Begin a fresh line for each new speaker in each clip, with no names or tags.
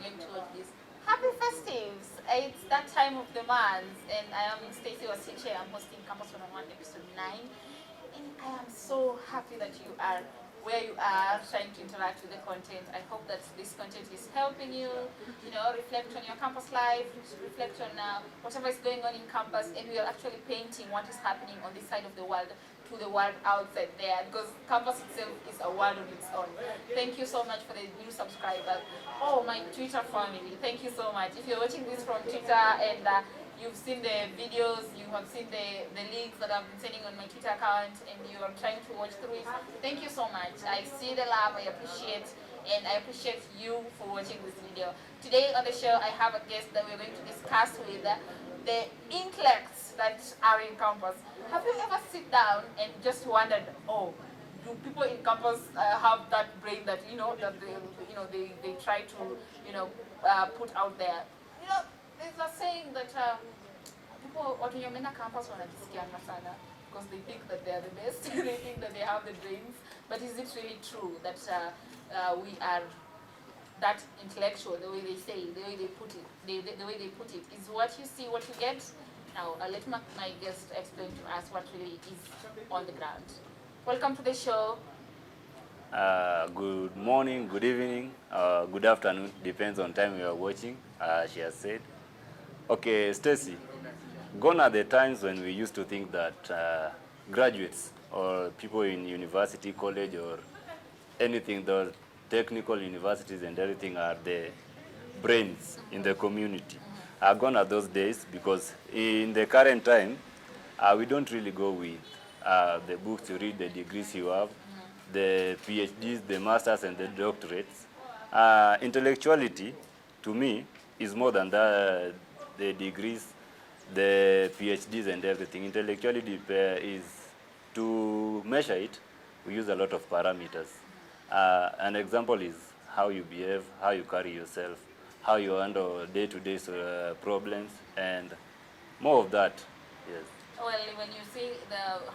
going to watch this. Happy festives! It's that time of the month, and I am Stacy Wasiche. I'm hosting Campus 101 episode 9, and I am so happy that you are where you are trying to interact with the content. I hope that this content is helping you, reflect on your campus life, reflect on whatever is going on in campus, and we are actually painting what is happening on this side of the world to the world outside there, because campus itself is a world on its own. Thank you so much for the new subscribers. Oh, my Twitter family, thank you so much. If you're watching this from Twitter and you've seen the videos, you have seen the links that I've been sending on my Twitter account, and you are trying to watch through it, thank you so much. I see the love, I appreciate, and I appreciate you for watching this video. Today on the show, I have a guest that we're going to discuss with the intellects that are in campus. Have you ever sit down and just wondered, oh, do people in campus have that brain that that they try to put out there? There's a saying that people watu wenye wameenda campus wanajisikianga sana because they think that they are the best. They think that they have the brains. But is it really true that we are that intellectual, the way they say, the way they put it, the way they put it is what you see, what you get? Now, I'll let my guest explain to us what really is on the ground. Welcome to the show.
Good morning, good evening, good afternoon, depends on time you are watching, she has said. Okay, Stacy, gone are the times when we used to think that graduates or people in university, college, or anything, the technical universities and everything are the brains in the community. Gone are those days, because in the current time, we don't really go with the books you read, the degrees you have, the PhDs, the masters, and the doctorates. Intellectuality, to me, is more than the degrees, the PhDs, and everything. Intellectuality is, to measure it, we use a lot of parameters. An example is how you behave, how you carry yourself, how you handle day-to-day problems, and more of that, yes.
Well, when you say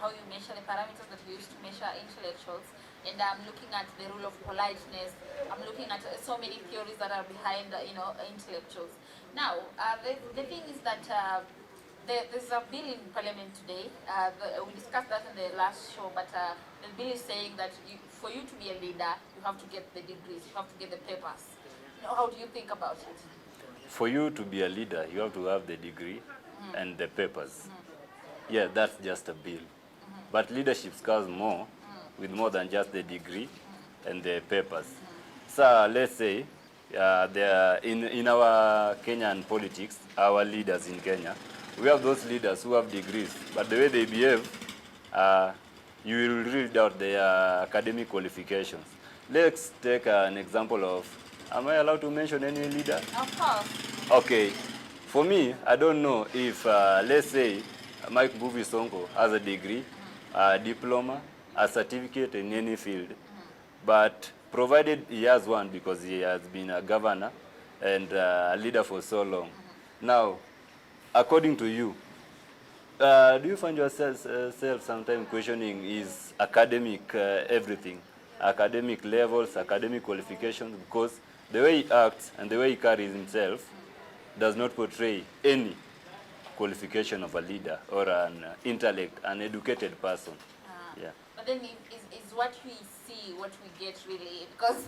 how you measure the parameters that we use to measure intellectuals, and I'm looking at the rule of politeness, I'm looking at so many theories that are behind, intellectuals. Now, the thing is that there's a bill in Parliament today. We discussed that in the last show, but the bill is saying that for you to be a leader, you have to get the degrees, you have to get the papers. How do you think about it?
For you to be a leader, you have to have the degree and the papers. Yeah, that's just a bill. But leadership comes more with more than just the degree and the papers. So let's say in our Kenyan politics, our leaders in Kenya, we have those leaders who have degrees, but the way they behave, you will read out their academic qualifications. Let's take an example of, am I allowed to mention any leader?
Of course.
Okay. For me, I don't know if, let's say, Mike Mbuvi Sonko has a degree, a diploma, a certificate in any field, but provided he has one because he has been a governor and a leader for so long. Now, according to you, do you find yourself sometimes questioning his academic everything, academic levels, academic qualifications, because the way he acts and the way he carries himself does not portray any qualification of a leader or an intellect, an educated person. Yeah.
But then is what we see, what we get really, because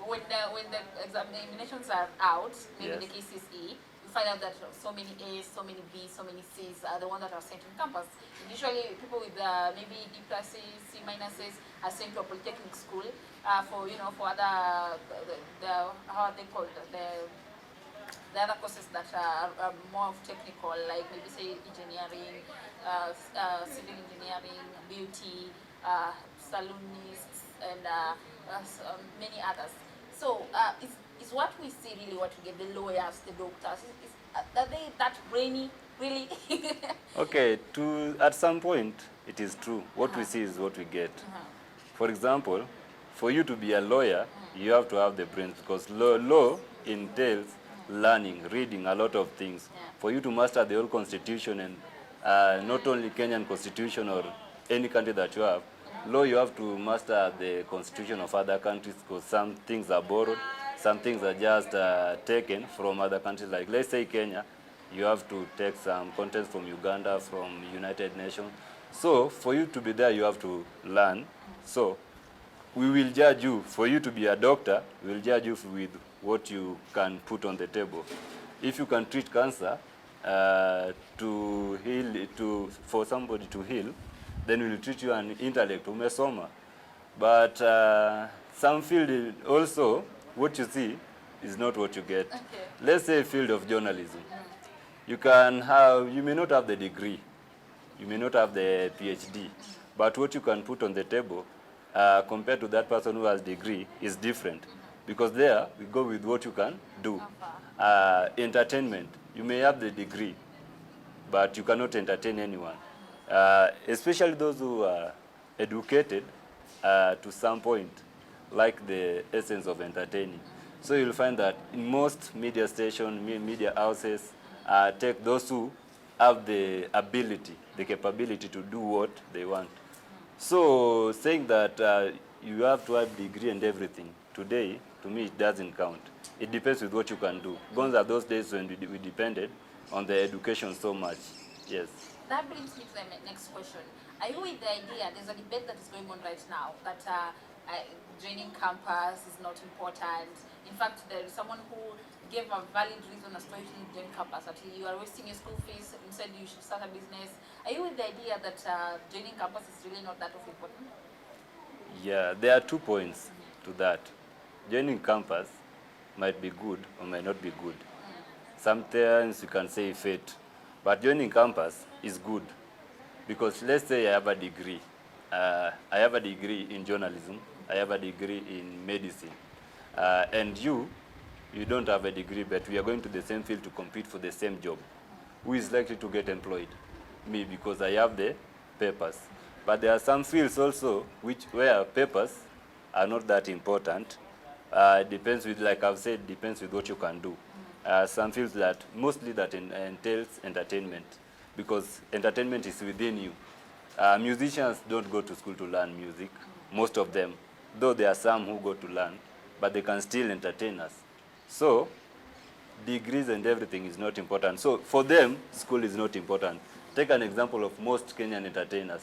when the examinations are out, maybe
Yes.
the KCSE, you find out that so many A's, so many B's, so many C's are the ones that are sent on campus. And usually people with maybe D pluses, C minuses are sent to a polytechnic school for other how are they called, the other courses that are more technical, like maybe say engineering, civil engineering, beauty, saloonists, and many others. So is what we see really what we get, the lawyers, the doctors, are they that brainy, really?
Okay, at some point, it is true. What we see is what we get. For example, for you to be a lawyer, you have to have the brains, because law entails learning, reading a lot of things.
Yeah.
For you to master the whole constitution, and not only Kenyan constitution or any country that you have, law, you have to master the constitution of other countries, because some things are borrowed, some things are just taken from other countries. Like let's say Kenya, you have to take some contents from Uganda, from United Nations. So for you to be there, you have to learn. So we will judge you. For you to be a doctor, we will judge you with what you can put on the table. If you can treat cancer, to heal, for somebody to heal, then we will treat you an intellect, umesoma. But some field also, what you see is not what you get.
Okay.
Let's say field of journalism. You may not have the degree, you may not have the PhD, but what you can put on the table compared to that person who has degree is different. Because there, we go with what you can do. Entertainment, you may have the degree, but you cannot entertain anyone. Especially those who are educated to some point, like the essence of entertaining. So you'll find that in most media stations, media houses, take those who have the ability, the capability to do what they want. So saying that you have to have degree and everything, today, to me, it doesn't count. It depends with what you can do. Gone are those days when we depended on the education so much. Yes.
That brings me to the next question. Are you with the idea, there's a debate that is going on right now, that joining campus is not important. In fact, there is someone who gave a valid reason as to why you should join campus, that you are wasting your school fees, instead you should start a business. Are you with the idea that joining campus is really not that of important?
Yeah, there are 2 points to that. Joining campus might be good or might not be good. Sometimes you can say fate, but joining campus is good because let's say I have a degree. I have a degree in journalism. I have a degree in medicine. And you don't have a degree, but we are going to the same field to compete for the same job. Who is likely to get employed? Me, because I have the papers. But there are some fields also where papers are not that important. Depends with, like I've said, depends with what you can do. Some fields that mostly that entails entertainment, because entertainment is within you. Musicians don't go to school to learn music, most of them, though there are some who go to learn, but they can still entertain us. So degrees and everything is not important. So for them, school is not important. Take an example of most Kenyan entertainers.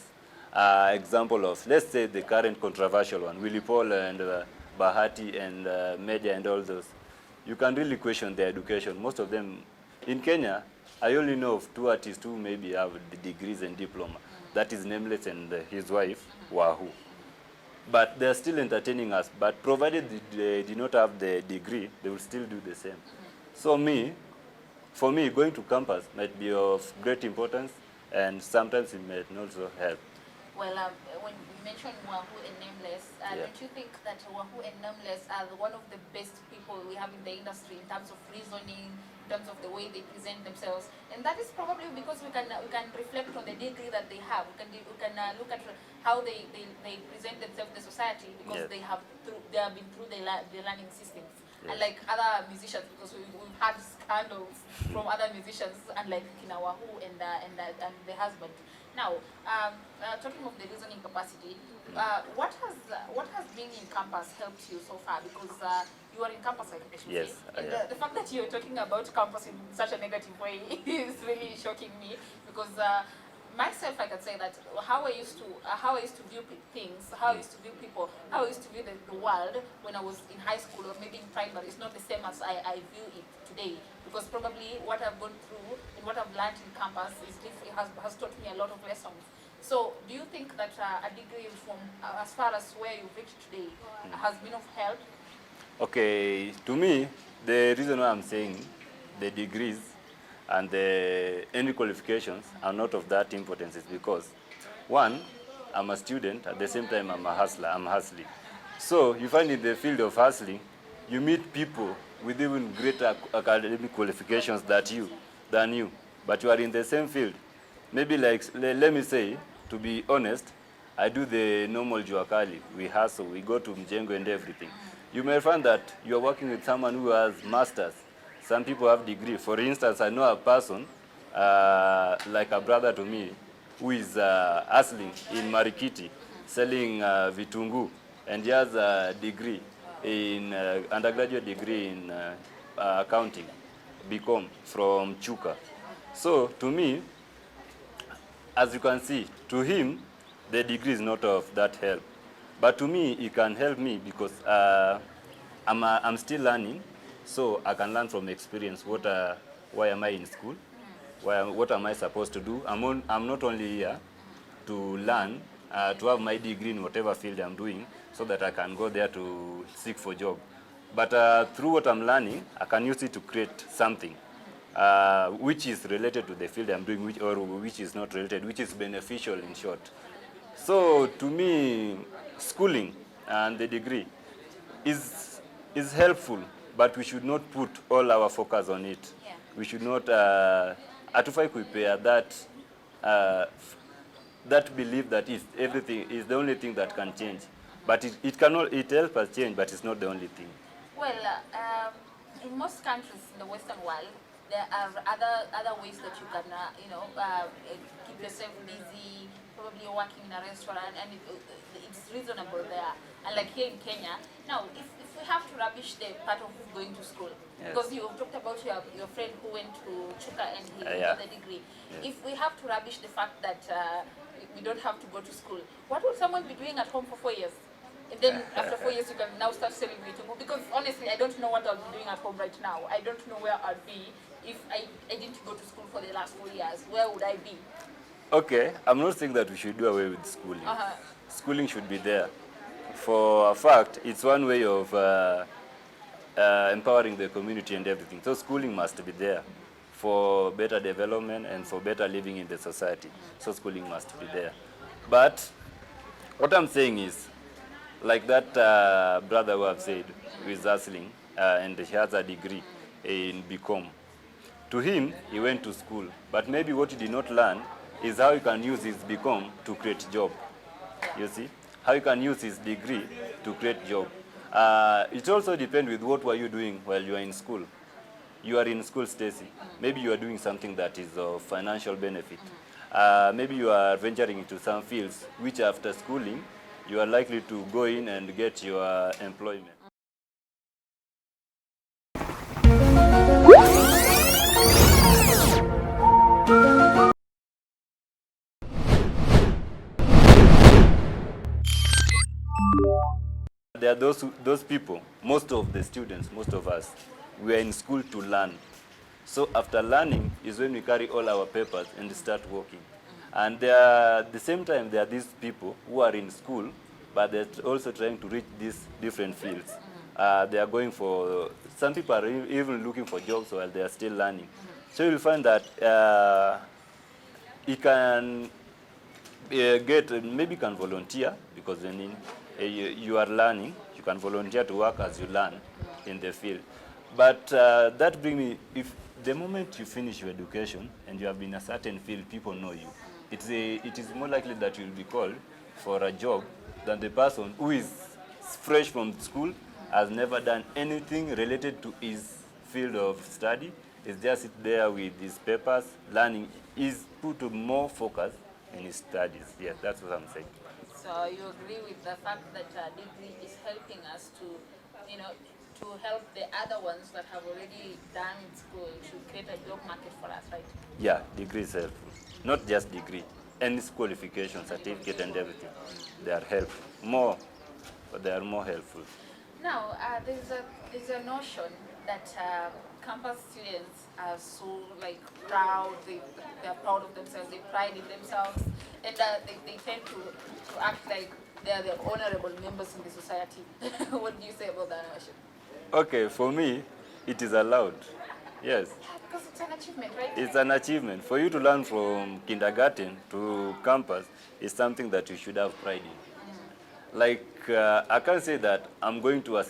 Example of, let's say, the current controversial one, Willie Paul and Bahati and Media and all those. You can really question their education. Most of them, in Kenya, I only know of 2 artists who maybe have the degrees and diploma. That is Nameless and his wife, Wahoo. But they're still entertaining us. But provided they do not have the degree, they will still do the same. So for me, going to campus might be of great importance, and sometimes it might also help.
Well, when you mentioned Wahoo and Nameless, don't you think that Wahoo and Nameless are one of the best people we have in the industry in terms of reasoning, in terms of the way they present themselves? And that is probably because we can reflect on the degree that they have. We can look at how they present themselves in the society, because they have been through the learning systems. Unlike other musicians, because we've had scandals from other musicians, unlike Kina Wahoo and the husband. Now, talking of the reasoning capacity, what has being in campus helped you so far? Because you are in campus, I should say. And the fact that you're talking about campus in such a negative way is really shocking me, because myself, I can say that how I used to view things, how I used to view people, how I used to view the world when I was in high school or maybe in primary is not the same as I view it today. Because probably what I've gone through and what I've learned in campus is has taught me a lot of lessons. So do you think that a degree from as far as where you've reached today has been of help?
Okay, to me, the reason why I'm saying the degrees and any qualifications are not of that importance is because, one, I'm a student, at the same time I'm a hustler, I'm hustling. So you find in the field of hustling, you meet people with even greater academic qualifications than you, but you are in the same field. Maybe like, let me say, to be honest, I do the normal juakali. We hustle, we go to Mjengo and everything. You may find that you're working with someone who has masters. Some people have degree. For instance, I know a person, like a brother to me, who is hustling in Marikiti, selling vitungu, and he has a degree in undergraduate degree in accounting, BCom from Chuka. So to me, as you can see, to him, the degree is not of that help. But to me, it can help me because I'm still learning, so I can learn from experience. Why am I in school? What am I supposed to do? I'm not only here to learn, to have my degree in whatever field I'm doing, so that I can go there to seek for job. But through what I'm learning, I can use it to create something which is related to the field I'm doing, or which is not related, which is beneficial in short. So to me, schooling and the degree is helpful, but we should not put all our focus on it.
Yeah.
We should not atufai kuipea that belief that is everything is the only thing that can change. But it cannot, it helps us change, but it's not the only thing.
Well, in most countries in the Western world, there are other ways that you can, keep yourself busy. Probably you're working in a restaurant, and it's reasonable there. And like here in Kenya, now if we have to rubbish the part of going to school,
yes.
Because you talked about your friend who went to Chuka and he
Yeah.
got the degree.
Yes.
If we have to rubbish the fact that we don't have to go to school, what will someone be doing at home for 4 years? And then after 4 years, you can now start celebrating. Because honestly, I don't know what I'll be doing at home right now. I don't know where I'll be if I didn't go to school for the last 4 years. Where would I be?
Okay, I'm not saying that we should do away with schooling.
Uh-huh.
Schooling should be there. For a fact, it's one way of empowering the community and everything. So schooling must be there for better development and for better living in the society. So schooling must be there. But what I'm saying is, like that brother who I've said, who is hustling, and he has a degree in BCom. To him, he went to school, but maybe what he did not learn is how he can use his BCom to create job. You see? How you can use his degree to create job. It also depends with what were you doing while you are in school. You are in school, Stacy. Maybe you are doing something that is of financial benefit. Maybe you are venturing into some fields which after schooling, you are likely to go in and get your employment. There are those people, most of the students, most of us, we are in school to learn. So after learning is when we carry all our papers and start working. And at the same time, there are these people who are in school, but they're also trying to reach these different fields. They are going for, some people are even looking for jobs while they are still learning. So you'll find that you can maybe you can volunteer, because when you are learning, you can volunteer to work as you learn in the field. But that brings me, if the moment you finish your education and you have been in a certain field, people know you. It is more likely that you'll be called for a job than the person who is fresh from school, has never done anything related to his field of study, is just there with his papers, learning, is put more focus in his studies. Yes, that's what I'm saying.
So you agree with the fact that degree is helping us to, to help the other ones that have already done school to create a job market for us, right?
Yeah, degree is helpful. Not just degree, any qualification, certificate and everything. They are helpful. More, but they are more helpful.
Now, there's a notion that campus students are so proud. They're proud of themselves. They pride in themselves, and they tend to act like they are the honorable members in the society. What do you say about that notion?
Okay, for me, it is allowed. Yes.
Yeah, because it's an achievement, right?
It's an achievement. For you to learn from kindergarten to campus is something that you should have pride in. I can't say that I'm going to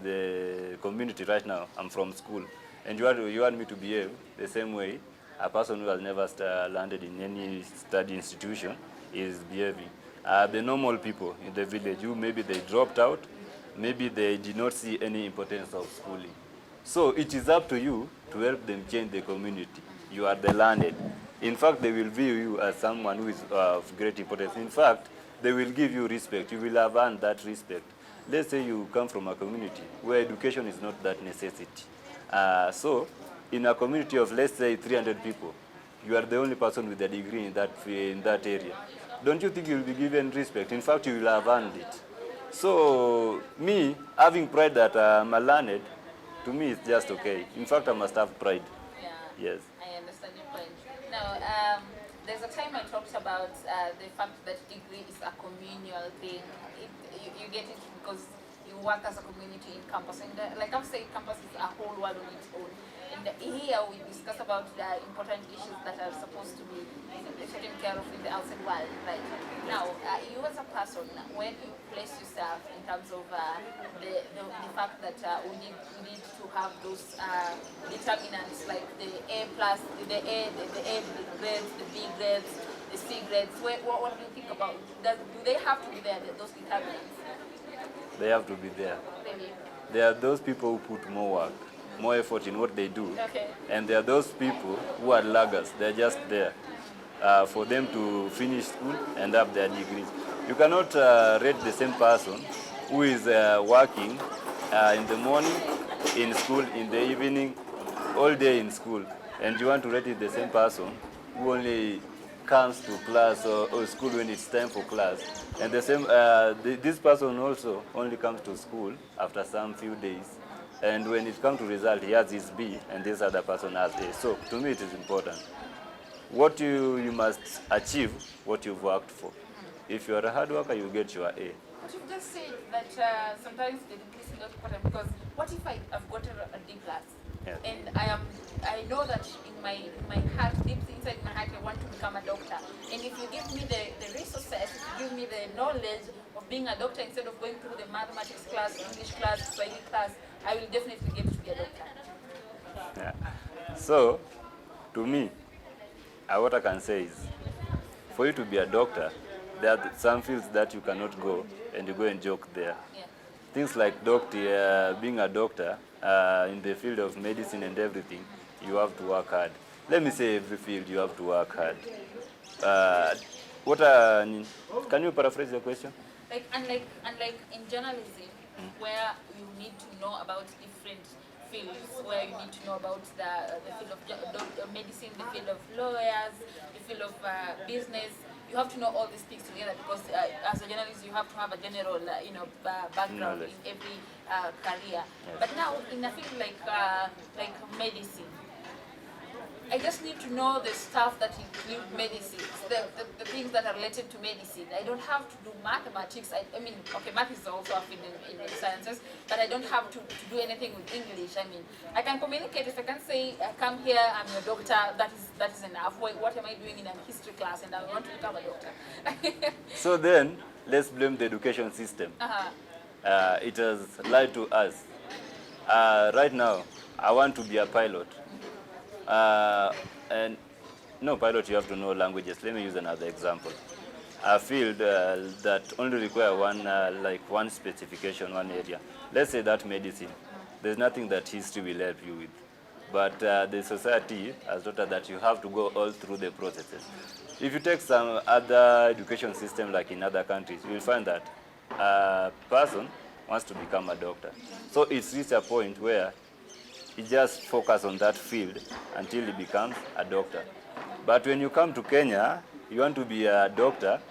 the community right now. I'm from school, and you want me to behave the same way a person who has never landed in any study institution is behaving. The normal people in the village who maybe they dropped out, maybe they did not see any importance of schooling. So it is up to you to help them change the community. You are the learned. In fact, they will view you as someone who is of great importance. In fact, they will give you respect. You will have earned that respect. let's say you come from a community where education is not that necessity. So in a community of, let's say, 300 people, you are the only person with a degree in that area. Don't you think you'll be given respect? In fact, you will have earned it. So me, having pride that I'm a learned, to me it's just okay. In fact, I must have pride.
Yeah.
Yes.
I understand your point. Now, there's a time I talked about the fact that degree is a communal thing. You get it because you work as a community in campus, and like I've said, campus is a whole world on its own. And here we discuss about the important issues that are supposed to be taken care of in the outside world. Right now, you as a person, when you place yourself in terms of the fact that we need to have those determinants like the A plus, the A grades, the B grades, the C grades. What do you think about? Do they have to be there? Those determinants?
They have to be there.
Maybe.
There are those people who put more work, more effort in what they do.
Okay.
And there are those people who are laggers. They're just there for them to finish school and have their degrees. You cannot rate the same person who is working in the morning, in school, in the evening, all day in school. And you want to rate it the same person who only comes to class or school when it's time for class. And the same, this person also only comes to school after some few days. And when it comes to result, he has his B and this other person has A. So to me it is important. What you must achieve what you've worked for. If you are a hard worker, you get your A.
But you've just said that sometimes the degree is not important because what if I've got a D class?
Yeah.
And I know that in my heart, deep inside my heart, I want to become a doctor. And if you give me the resources, if you give me the knowledge of being a doctor instead of going through the mathematics class, English class, Swahili class, I will definitely get to be a doctor.
Yeah. So, to me, what I can say is, for you to be a doctor, there are some fields that you cannot go and you go and joke there.
Yeah.
Things like being a doctor in the field of medicine and everything, you have to work hard. Let me say every field you have to work hard. Can you paraphrase your question?
Unlike in journalism, where you need to know about different fields, where you need to know about the field of medicine, the field of lawyers, the field of business. You have to know all these things together because as a journalist, you have to have a general, background
Knowledge.
in every career.
Yes.
But now, in a field like medicine, I just need to know the stuff that include medicine, the things that are related to medicine. I don't have to do mathematics. I mean, okay, math is also a field in the sciences, but I don't have to do anything with English. I mean, I can communicate. If I can say, come here, I'm your doctor, that is enough. What am I doing in a history class and I want to become a doctor?
So then, let's blame the education system. It has lied to us. Right now, I want to be a pilot. And no pilot, you have to know languages. Let me use another example. A field that only require one specification, one area. Let's say that medicine. There's nothing that history will help you with. But the society has taught us that you have to go all through the processes. If you take some other education system like in other countries, you will find that a person wants to become a doctor. So it's reached a point where he just focuses on that field until he becomes a doctor. But when you come to Kenya, you want to be a doctor,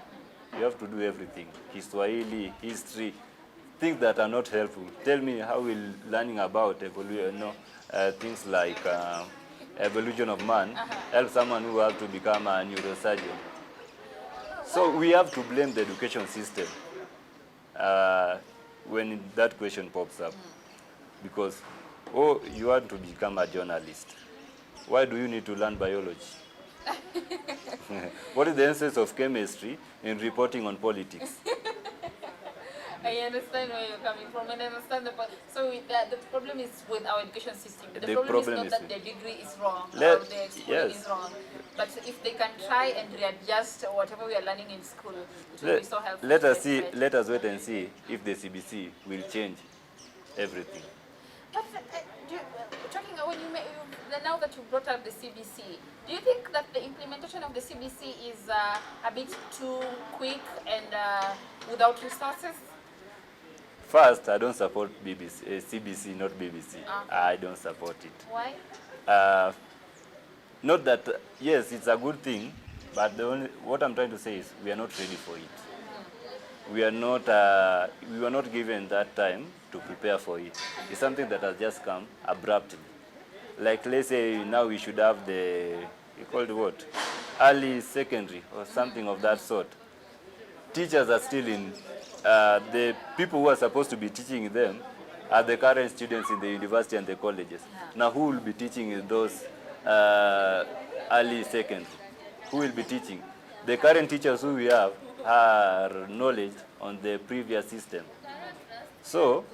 you have to do everything. Kiswahili, history, things that are not helpful. Tell me how will learning about evolution, things like evolution of man help someone who has to become a neurosurgeon. So we have to blame the education system when that question pops up. Because you want to become a journalist. Why do you need to learn biology? What is the essence of chemistry in reporting on politics?
I understand where you're coming from and I understand the point. So the problem is with our education system. The problem is not that the degree is wrong or the schooling is wrong. But if they can try and readjust whatever we are learning in school, it will be so helpful.
Let us wait and see if the CBC will change everything.
But now that you brought up the CBC, do you think that the implementation of the CBC is a bit too quick and without resources?
First, I don't support BBC, CBC, not BBC. I don't support it.
Why?
Uh, Not that, yes, it's a good thing, but what I'm trying to say is we are not ready for it. We were not given that time to prepare for it. It's something that has just come abruptly. Like, let's say now we should have you call it what? Early secondary or something of that sort. Teachers are still the people who are supposed to be teaching them are the current students in the university and the colleges. Now, who will be teaching in those early secondary? Who will be teaching? The current teachers who we have are knowledge on the previous system. So,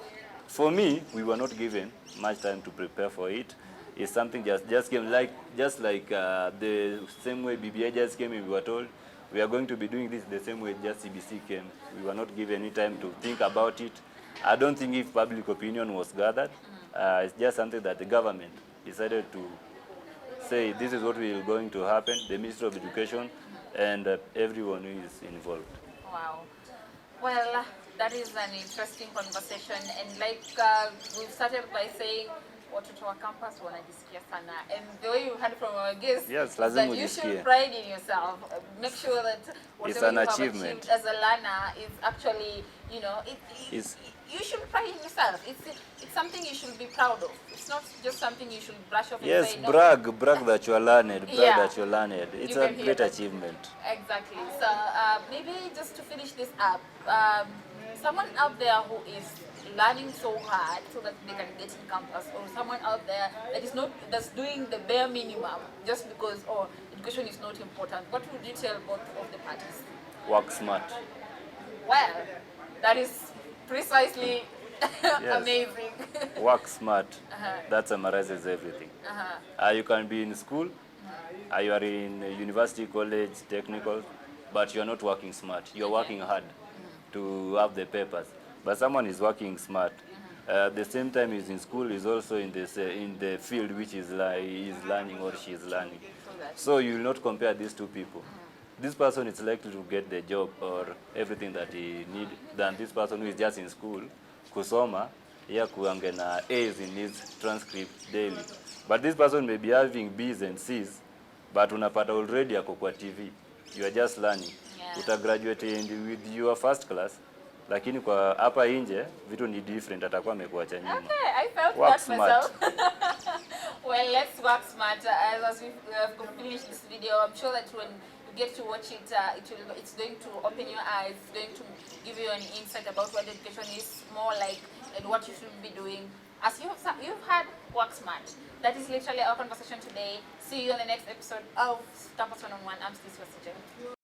for me, we were not given much time to prepare for it. It's something just came like the same way BBI just came in. We were told we are going to be doing this the same way just CBC came. We were not given any time to think about it. I don't think if public opinion was gathered. It's just something that the government decided to say this is what is going to happen. The Ministry of Education and everyone who is involved.
Wow. Well, that is an interesting conversation, and like we've started by saying watoto wa campus wanajisikia sana, and the way you heard from our guests,
yes,
that you should pride in yourself. Make sure that whatever you have achieved as a learner is actually, you know, you should pride in yourself. It's something you should be proud of. It's not just something you should brush off.
Yes,
and say,
brag that you are learned, that you're learned. It's a great achievement.
Exactly. So maybe just to finish this up, someone out there who is learning so hard so that they can get in campus, or someone out there that's doing the bare minimum just because education is not important, what would you tell both of the parties?
Work smart.
Well, that is precisely amazing.
Work smart. That summarizes everything. You can be in school, you are in university, college, technical, but you are not working smart. You are working hard to have the papers. But someone is working smart. The same time he's in school, is also in the field which is learning or she is learning. So you will not compare these two people. This person is likely to get the job or everything that he needs than this person who is just in school, kusoma, kuange na A's in his transcript daily. But this person may be having B's and C's, but unapata already ako kwa TV. You are just learning. Utagraduate with your first class, lakini kwa hapa nje vitu ni different, atakuwa amekuacha nyuma.
Okay, I felt
work
that
smart.
myself. Well, let's work smart. As we finish this video, I'm sure that when you get to watch it, it's going to open your eyes. It's going to give you an insight about what education is more like and what you should be doing. As you've had work smart. That is literally our conversation today. See you on the next episode of Campus 101. I'm Stacy Wasiche.